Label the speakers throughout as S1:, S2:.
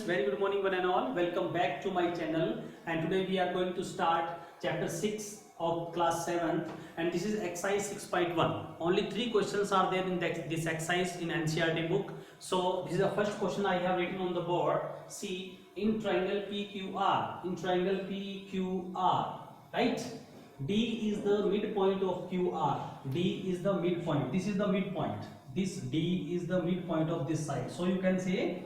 S1: Very good morning one and all. Welcome back to my channel, and today we are going to start chapter 6 of class 7, and this is exercise 6.1. Only 3 questions are there in this exercise in NCERT book. So this is the first question I have written on the board. See, in triangle PQR, right? D is the midpoint of QR. D is the midpoint. This is the midpoint. This D is the midpoint of this side. So you can say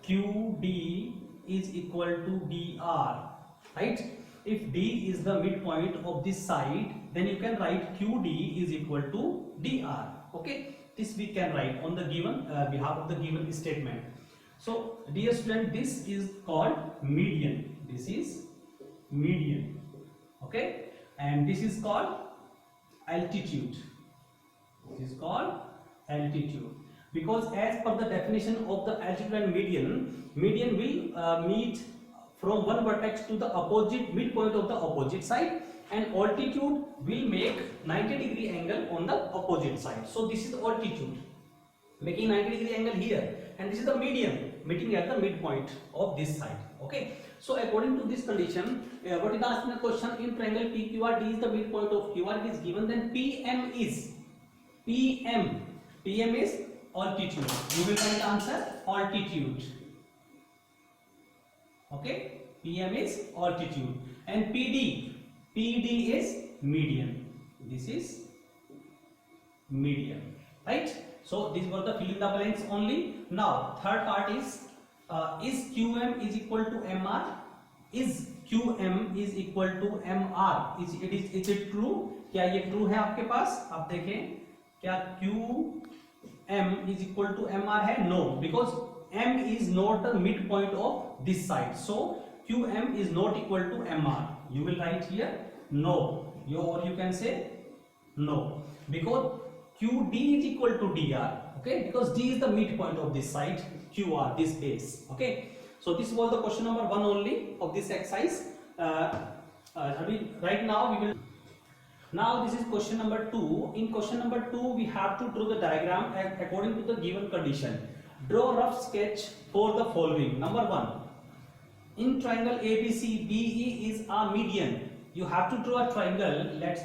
S1: QD is equal to DR, right? If D is the midpoint of this side, then you can write QD is equal to DR. Okay, this we can write on the given behalf of the given statement. So dear student, this is called median. This is median. Okay, and this is called altitude. This is called altitude, because as per the definition of the altitude and median will meet from one vertex to the opposite midpoint of the opposite side, and altitude will make 90-degree angle on the opposite side. So this is the altitude making 90-degree angle here, and this is the median meeting at the midpoint of this side. Okay, so according to this condition, what is asked in the question, in triangle PQR, D is the midpoint of QR, it is given, then PM is altitude. You will find the answer altitude. Okay, PM is altitude, and PD is median. This is median, right? So these were the fill in the blanks only. Now third part is QM is equal to MR? Is QM is equal to MR? Is it true? क्या ये true है आपके पास? आप देखें, क्या QM is equal to MR है? No, because M is not the midpoint of this side. So QM is not equal to MR. You will write here no. Or you can say no, because QD is equal to DR. Okay, because D is the midpoint of this side, QR, this base. Okay, so this was the question number 1 only of this exercise. Right now we will. Now this is question number 2. In question number 2, we have to draw the diagram according to the given condition. Draw a rough sketch for the following. Number 1. In triangle ABC, BE is a median. You have to draw a triangle. Let's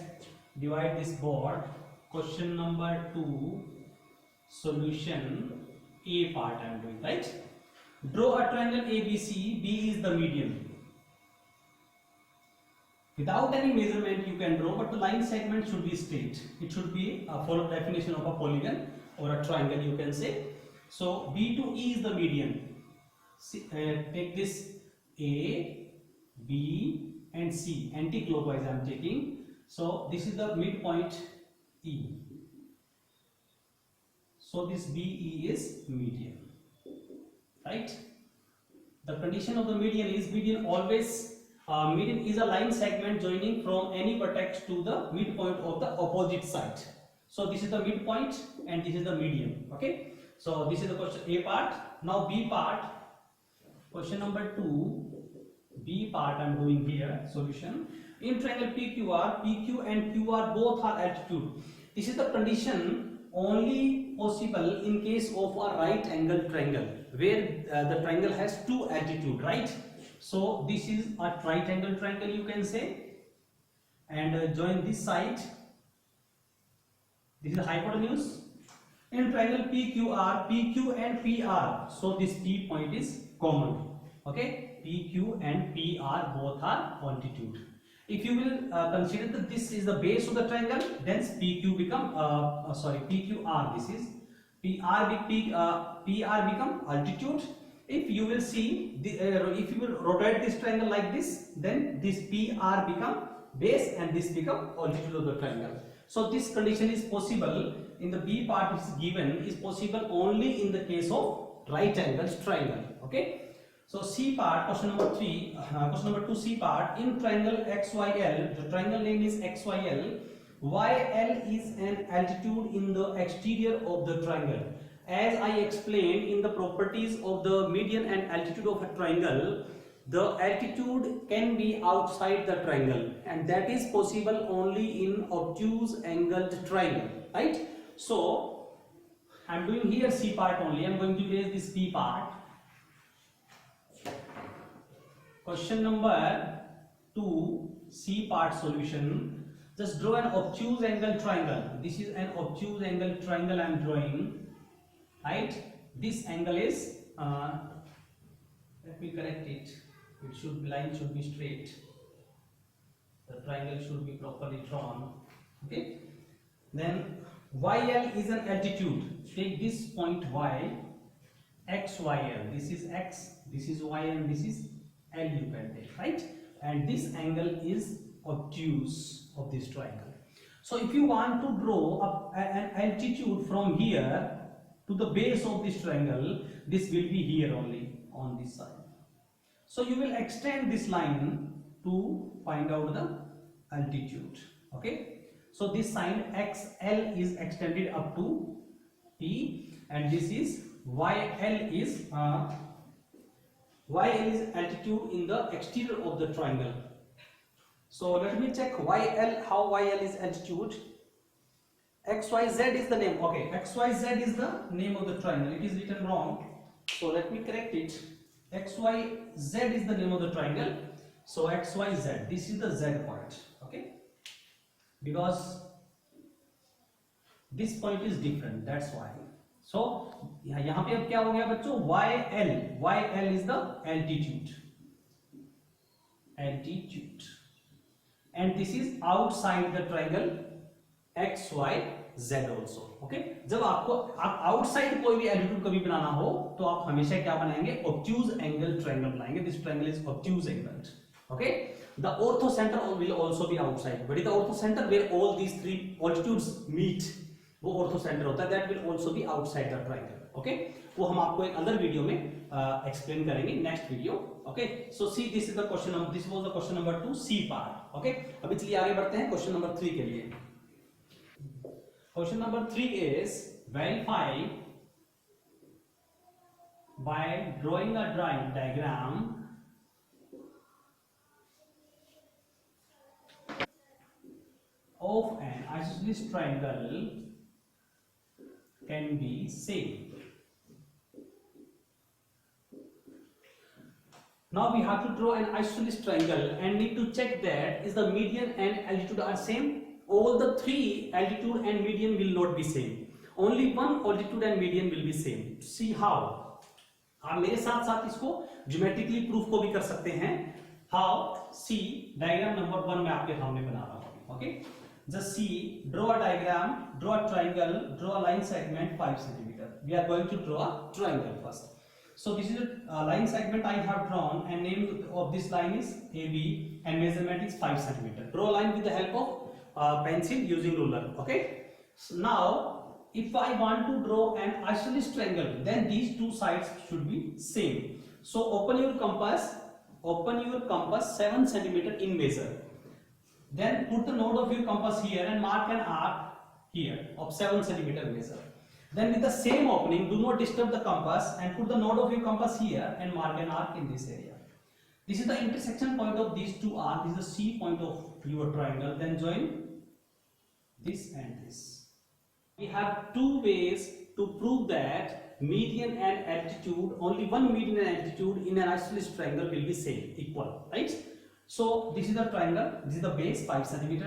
S1: divide this board. Question number 2, solution, A part I am doing, right? Draw a triangle ABC, B is the median. Without any measurement you can draw, but the line segment should be straight. It should be a full definition of a polygon or a triangle, you can say. So B to E is the median. Take this A, B and C, anti-clockwise I am taking. So this is the midpoint E. So this BE is median, right? The condition of the median is median always. Median is a line segment joining from any vertex to the midpoint of the opposite side. So this is the midpoint and this is the median. Okay, so this is the question A part. Now B part, question number 2, B part I am doing here, solution. In triangle PQR, PQ and QR both are altitude. This is the condition only possible in case of a right angle triangle, where the triangle has 2 altitude, right? So this is a right angle triangle, you can say, and join this side. This is the hypotenuse. In triangle PQR, PQ and PR, so this P point is common. Okay, PQ and PR both are altitude. If you will consider that this is the base of the triangle, then PQ become PQR. This is PR become altitude. If you will see, if you will rotate this triangle like this, then this PR become base and this become altitude of the triangle. So this condition is possible in the B part is given, is possible only in the case of right angle triangle. Okay. So C part, question number 3, question number 2, C part. In triangle XYL, the triangle name is XYL. YL is an altitude in the exterior of the triangle. As I explained in the properties of the median and altitude of a triangle, the altitude can be outside the triangle, and that is possible only in obtuse angled triangle, right? So I am doing here C part only. I am going to erase this P part. Question number 2, C part solution. Just draw an obtuse angle triangle. This is an obtuse angle triangle I am drawing. Right? This angle is, let me correct it. It should, line should be straight. The triangle should be properly drawn. Okay. Then YL is an altitude. Take this point Y, XYL. This is X, this is Y, and this is L you can take, right? And this angle is obtuse of this triangle. So if you want to draw an altitude from here to the base of this triangle, this will be here only on this side. So you will extend this line to find out the altitude. Okay. So this side XL is extended up to T, and this is YL is altitude in the exterior of the triangle. So let me check YL, how YL is altitude. XYZ is the name. Okay, XYZ is the name of the triangle. It is written wrong. So let me correct it. XYZ is the name of the triangle. So XYZ, this is the Z point. Okay. Because this point is different, that's why. So यहाँ पे अब क्या हो गया बच्चों, YL is the altitude, and this is outside the triangle XYZ also. Okay, जब आपको outside कोई भी altitude कभी बनाना हो तो आप हमेशा क्या बनाएंगे, obtuse angle triangle बनाएंगे. This triangle is obtuse angle. Okay. The orthocenter will also be outside. But the orthocenter where all these three altitudes meet, वो orthocenter होता है. That will also be outside the triangle. Okay? वो हम आपको एक other video में explain करेंगे, next video. Okay? So see, this is the question number. This was the question number 2, C part. Okay? अभी चलिए आगे बढ़ते हैं question number 3 के लिए. Question number 3 is verify by drawing a diagram of an isosceles triangle can be same. Now we have to draw an isosceles triangle and need to check that is the median and altitude are same. All the three altitude and median will not be same. Only one altitude and median will be same. See how? आप मेरे साथ साथ इसको geometrically proof को भी कर सकते हैं. How? See, diagram number 1 मैं आपके सामने बना रहा हूँ. Okay? Just see, draw a diagram, draw a triangle, draw a line segment 5 cm. We are going to draw a triangle first. So this is a line segment I have drawn, and name of this line is AB and measurement is 5 cm. Draw a line with the help of pencil using ruler. Okay. So now if I want to draw an isosceles triangle, then these two sides should be same. So open your compass 7 cm in measure. Then put the node of your compass here and mark an arc here of 7 cm measure. Then with the same opening, do not disturb the compass and put the node of your compass here and mark an arc in this area. This is the intersection point of these two arcs. This is the C point of your triangle. Then join this and this. We have two ways to prove that median and altitude, only one median and altitude in an isosceles triangle will be same, equal, right? So this is the triangle, this is the base 5 cm,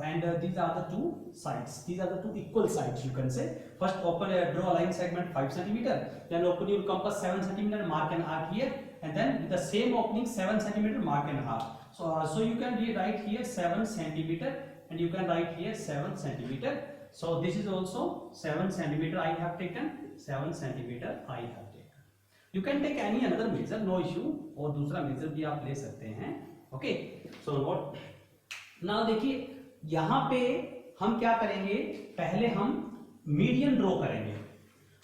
S1: and these are the two sides. These are the two equal sides, you can say. First draw a line segment 5 cm, then open your compass 7 cm, mark an arc here, and then with the same opening 7 cm, mark an arc. So you can write here 7 cm, and you can write here 7 cm. So this is also 7 cm I have taken, 7 cm I have taken. You can take any another measure, no issue, और दूसरा measure भी आप ले सकते हैं. Okay, so what? Now देखिए यहाँ पे हम क्या करेंगे, पहले हम मीडियन ड्रॉ करेंगे.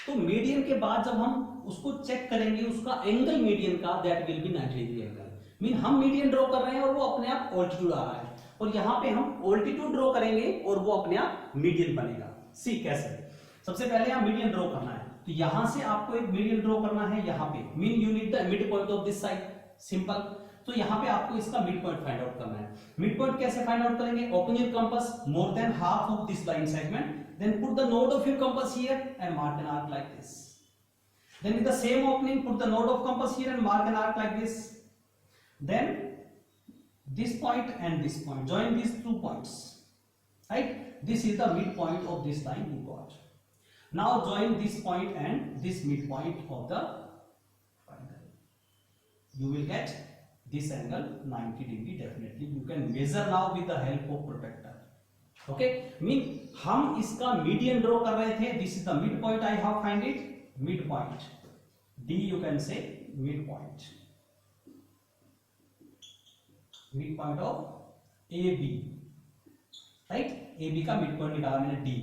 S1: तो मीडियन के बाद जब हम उसको चेक करेंगे, उसका एंगल मीडियन का that will be 90 degree angle. Mean हम मीडियन ड्रॉ कर रहे हैं और वो अपने आप ऑल्टीट्यूड आ रहा है, और यहाँ पे हम ऑल्टीट्यूड ड्रॉ करेंगे और वो अपने आप मीडियन बनेगा. सी कैसे? सबसे पहले यहाँ मीडियन ड्रॉ करना है, तो यहां से आपको एक मीडियन ड्रॉ करना है. यहाँ पे mean you need the mid point of this side, simple. तो यहाँ पे आपको इसका मिड पॉइंट फाइंड आउट करना है. मिड पॉइंट कैसे फाइंड आउट करेंगे? Open your compass more than half of this line segment, then put the node of your compass here and mark an arc like this. Then with the same opening, put the node of compass here and mark an arc like this. then this point and this point, join these 2 points, right? This is the midpoint of this line you got. Now join this point and this midpoint of the triangle. You will get this angle 90 degree definitely. You can measure now with the help of protractor. Okay, mean हम इसका median draw कर रहे थे. This is the midpoint. I have find it midpoint. D you can say midpoint. Midpoint of AB, right? AB का midpoint निकाला मैंने D.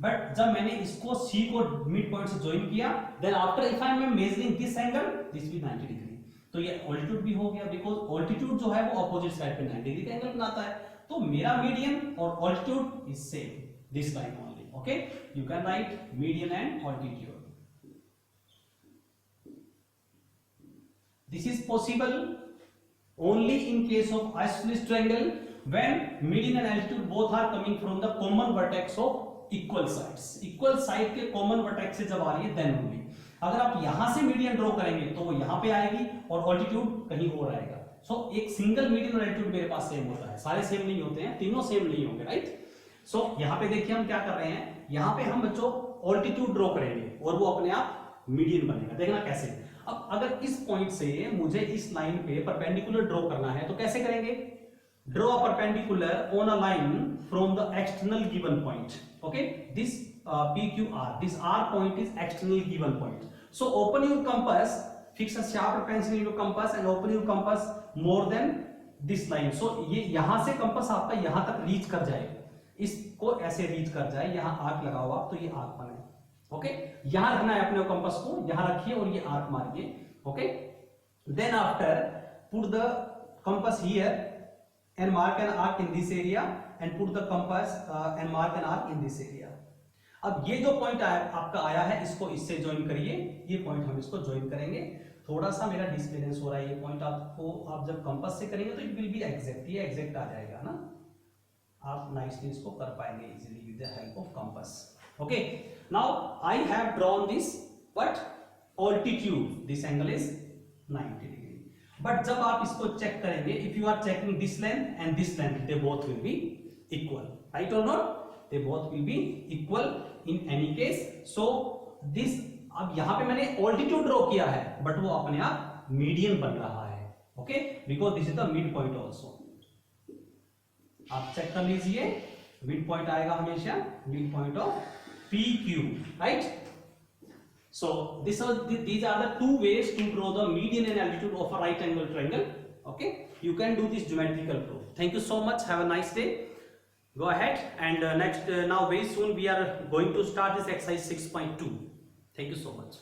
S1: But जब मैंने इसको C को midpoint से join किया, then after if I am measuring this angle, this will be 90 degree. तो ये altitude भी हो गया, because altitude जो है वो opposite side पे 90 degree का एंगल बनाता है. तो मेरा median और altitude is same, this line only. Okay, you can write median and altitude. This is possible only in case of isosceles triangle when median and altitude both are coming from the common vertex of equal sides. Equal side के common vertex से जब आ रही है then only. अगर आप यहां से median draw करेंगे तो वो यहां पे आएगी और ऑल्टीट्यूड कहीं और आएगा. सो एक सिंगल मीडियन और एल्टीट्यूड मेरे पास सेम होता है, सारे सेम नहीं होते हैं, तीनों सेम नहीं होंगे, राइट? सो यहाँ पे देखिए हम क्या कर रहे हैं, यहाँ पे हम बच्चों ऑल्टीट्यूड ड्रॉ करेंगे और वो अपने आप मीडियन बनेगा. देखना कैसे. अब अगर इस पॉइंट से मुझे इस लाइन पे परपेंडिकुलर ड्रॉ करना है तो कैसे करेंगे? Draw a perpendicular on a line from the external given point. Okay, this PQR, this R point is external given point. So open your compass, fix a sharp pencil in your compass and open your compass more than this line. So ये यहां से compass आपका यहां तक reach कर जाए, इसको ऐसे रीच कर जाए, यहां आर्क लगाओ आप तो ये आर्क बने. ओके, यहां रखना है अपने कंपास को, यहां रखिए और ये आर्क मारिए. Okay, then after put the compass here and mark an arc in this area and put the compass and mark an arc in this area. अब ये जो पॉइंट आपका आया है इसको इससे ज्वाइन करिए, ये पॉइंट हम इसको ज्वाइन करेंगे. थोड़ा सा मेरा डिसबैलेंस हो रहा है, ये पॉइंट आपको आप जब कंपास से करेंगे तो इट विल बी एग्जैक्ट, ये एग्जैक्ट आ जाएगा ना, आप नाइसली इसको कर पाएंगे easily with the help of compass. Okay, now I have drawn this but altitude this angle is 90 degree. But जब आप इसको चेक करेंगे, if you are checking this length and this length, they both will be equal, right और not? They both will be equal in any case. So this, अब यहां पे मैंने altitude draw किया है बट वो अपने आप मीडियन बन रहा है. Okay, because this is the mid point also. आप चेक कर लीजिए, मिड पॉइंट आएगा हमेशा mid point of PQ, right? So these are the two ways to draw the median and altitude of a right angle triangle. Okay, you can do this geometrical proof. Thank you so much. Have a nice day. Go ahead and next now very soon we are going to start this exercise 6.2. Thank you so much.